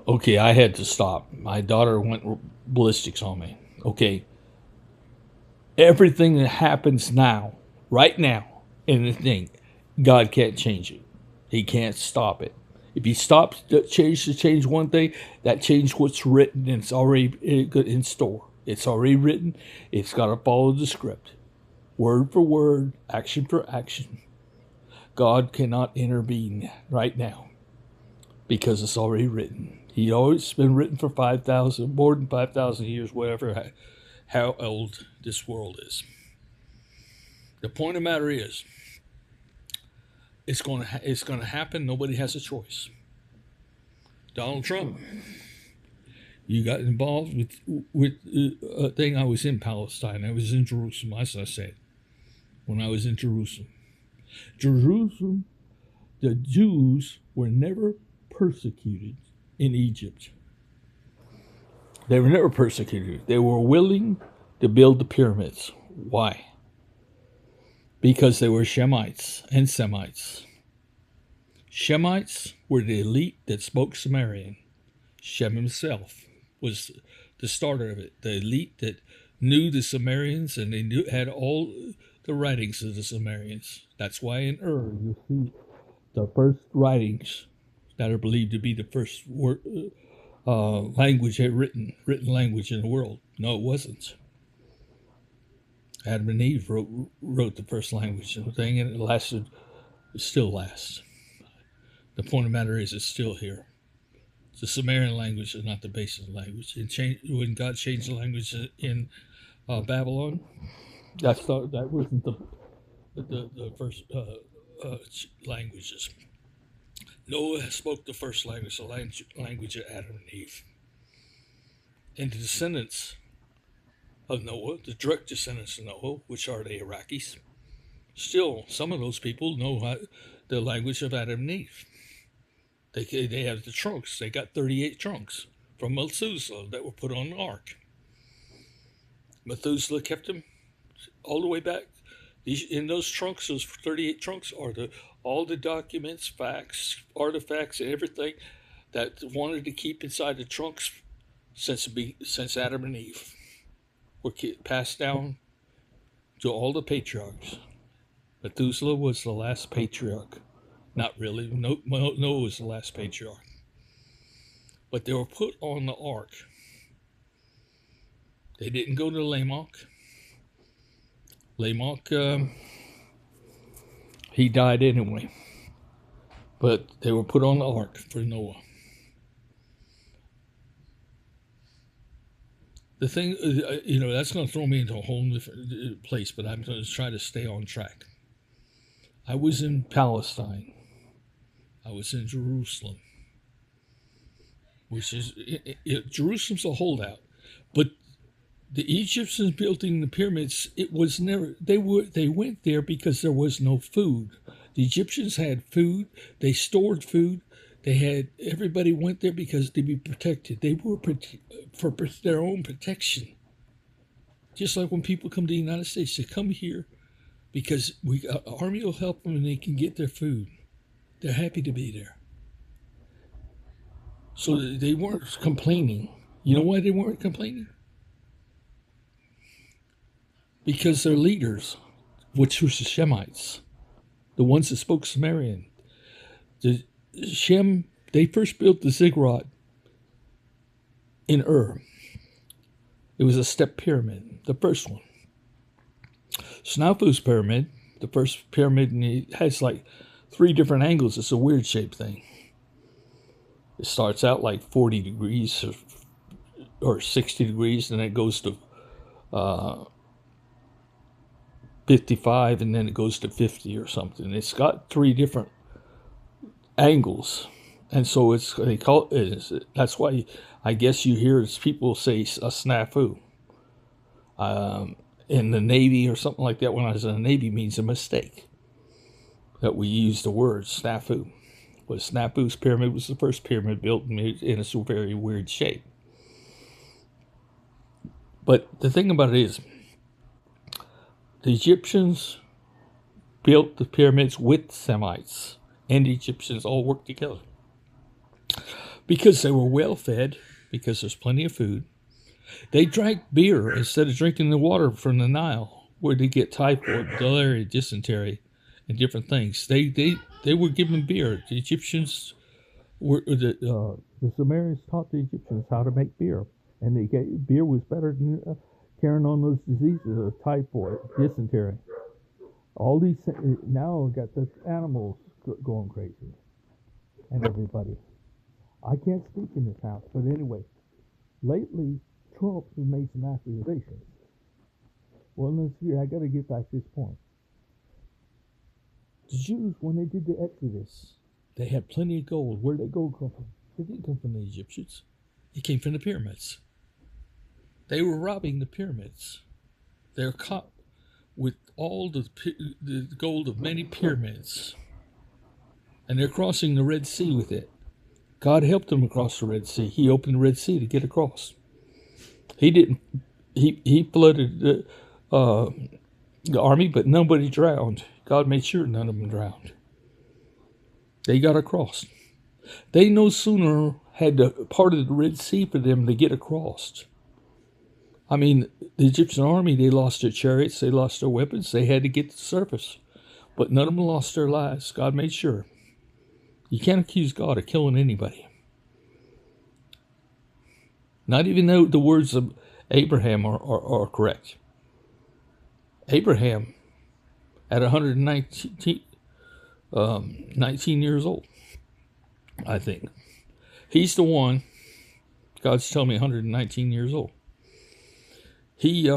Okay, I had to stop. My daughter went ballistics on me. Okay, everything that happens now, right now, in the thing, God can't change it. He can't stop it. If he stops to change one thing, that change what's written, and it's already in store. It's already written. It's got to follow the script, word for word, action for action. God cannot intervene right now because it's already written. He always been written for 5,000, more than 5,000 years, whatever, how old this world is. The point of the matter is, it's gonna happen. Nobody has a choice. Donald Trump, you got involved with a thing. I was in Palestine. I was in Jerusalem, as I said, when I was in Jerusalem. Jerusalem, the Jews were never persecuted in Egypt. They were never persecuted. They were willing to build the pyramids. Why? Because they were Shemites and Semites. Shemites were the elite that spoke Sumerian. Shem himself was the starter of it, the elite that knew the Sumerians, and they had all the writings of the Sumerians. That's why in you see the first writings that are believed to be the first language written language in the world. No, it wasn't. Adam and Eve wrote the first language and thing, and it still lasts. The point of the matter is, it's still here. The Sumerian language is not the basis of the language. When God changed the language in Babylon, that wasn't the first languages. Noah spoke the first language, the language of Adam and Eve. And the descendants of Noah, the direct descendants of Noah, which are the Iraqis, still some of those people know the language of Adam and Eve. They have the trunks. They got 38 trunks from Methuselah that were put on the ark. Methuselah kept them all the way back. In those trunks, those 38 trunks, are all the documents, facts, artifacts, and everything that wanted to keep inside the trunks since Adam and Eve were passed down to all the patriarchs. Methuselah was the last patriarch. Not really. Noah was the last patriarch. But they were put on the ark. They didn't go to Lamech. Lamech, he died anyway. But they were put on the ark for Noah. The thing, that's going to throw me into a whole different place, but I'm going to try to stay on track. I was in Palestine. I was in Jerusalem, which is Jerusalem's a holdout, but the Egyptians building the pyramids, it was never they went there because there was no food. The Egyptians had food. They stored food. Everybody went there because to be protected. They were for their own protection. Just like when people come to the United States, they come here because army will help them and they can get their food. They're happy to be there. So they weren't complaining. You know why they weren't complaining? Because their leaders, which was the Shemites, the ones that spoke Sumerian, they first built the ziggurat in It was a step pyramid, the first one. Snafu's pyramid, the first pyramid, it has like 3 different angles. It's a weird shaped thing. It starts out like 40 degrees or 60 degrees, and then it goes to 55, and then it goes to 50 or something. It's got 3 different angles, and so they call it. That's why I guess you hear people say a snafu. In the Navy or something like that, when I was in the Navy, means a mistake. That we use the word snafu. But Snafu's pyramid was the first pyramid built in a very weird shape. But the thing about it is, the Egyptians built the pyramids with Semites, and the Egyptians all worked together. because they were well fed, because there's plenty of food. They drank beer instead of drinking the water from the Nile, where they get typhoid, malaria, dysentery, and different things. They were given beer. The Egyptians the Sumerians taught the Egyptians how to make beer, and beer was better than carrying on those diseases of typhoid, dysentery. All these now got the animals going crazy, and everybody. I can't speak in this house, but anyway, lately Trump has made some accusations. Well, let's see. I got to get back to this point. The Jews, when they did the Exodus, they had plenty of gold. Where did that gold come from? It didn't come from the Egyptians. It came from the pyramids. They were robbing the pyramids. They were caught with all the gold of many pyramids. And they're crossing the Red Sea with it. God helped them across the Red Sea. He opened the Red Sea to get across. He didn't. He flooded the army, but nobody drowned. God made sure none of them drowned. They got across. They no sooner had part of the Red Sea for them to get across. I mean, the Egyptian army, they lost their chariots, they lost their weapons, they had to get to the surface. But none of them lost their lives. God made sure. You can't accuse God of killing anybody. Not even though the words of Abraham are correct. Abraham, at 119 19 years old, I think. He's the one, God's telling me 119 years old. He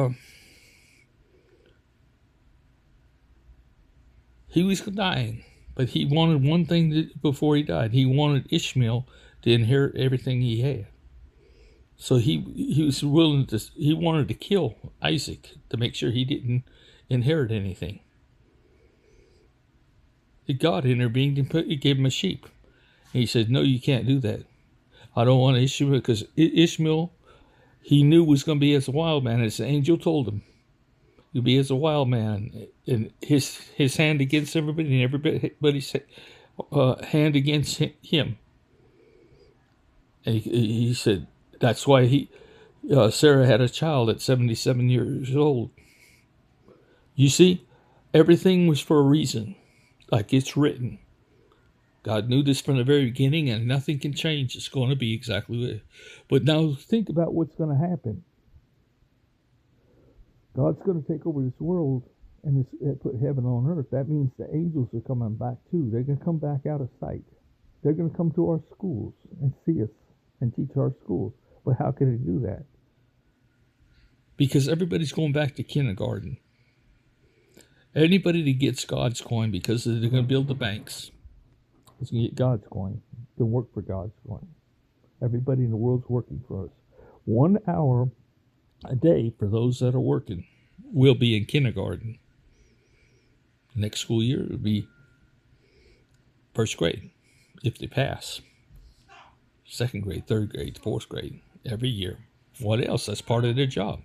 was dying, but he wanted one thing before he died. He wanted Ishmael to inherit everything he had. So he was willing to, he wanted to kill Isaac to make sure he didn't inherit anything. God intervened and he gave him a sheep. And he said, no, you can't do that. I don't want Ishmael, because Ishmael, he knew was going to be as a wild man, as the angel told him. You'll be as a wild man, and his hand against everybody, and everybody's hand against him. And he said, that's why Sarah had a child at 77 years old. You see, everything was for a reason, like it's written. God knew this from the very beginning, and nothing can change. It's going to be exactly what it is. But now think about what's going to happen. God's going to take over this world and put heaven on earth. That means the angels are coming back too. They're going to come back out of sight. They're going to come to our schools and see us and teach our schools. But how can they do that? Because everybody's going back to kindergarten. Anybody that gets GODScoin, because they're going to build the banks, is going to get GODScoin. Can work for GODScoin. Everybody in the world's working for us. 1 hour a day for those that are working will be in kindergarten. Next school year will be first grade, if they pass. Second grade, third grade, fourth grade, every year. What else? That's part of their job.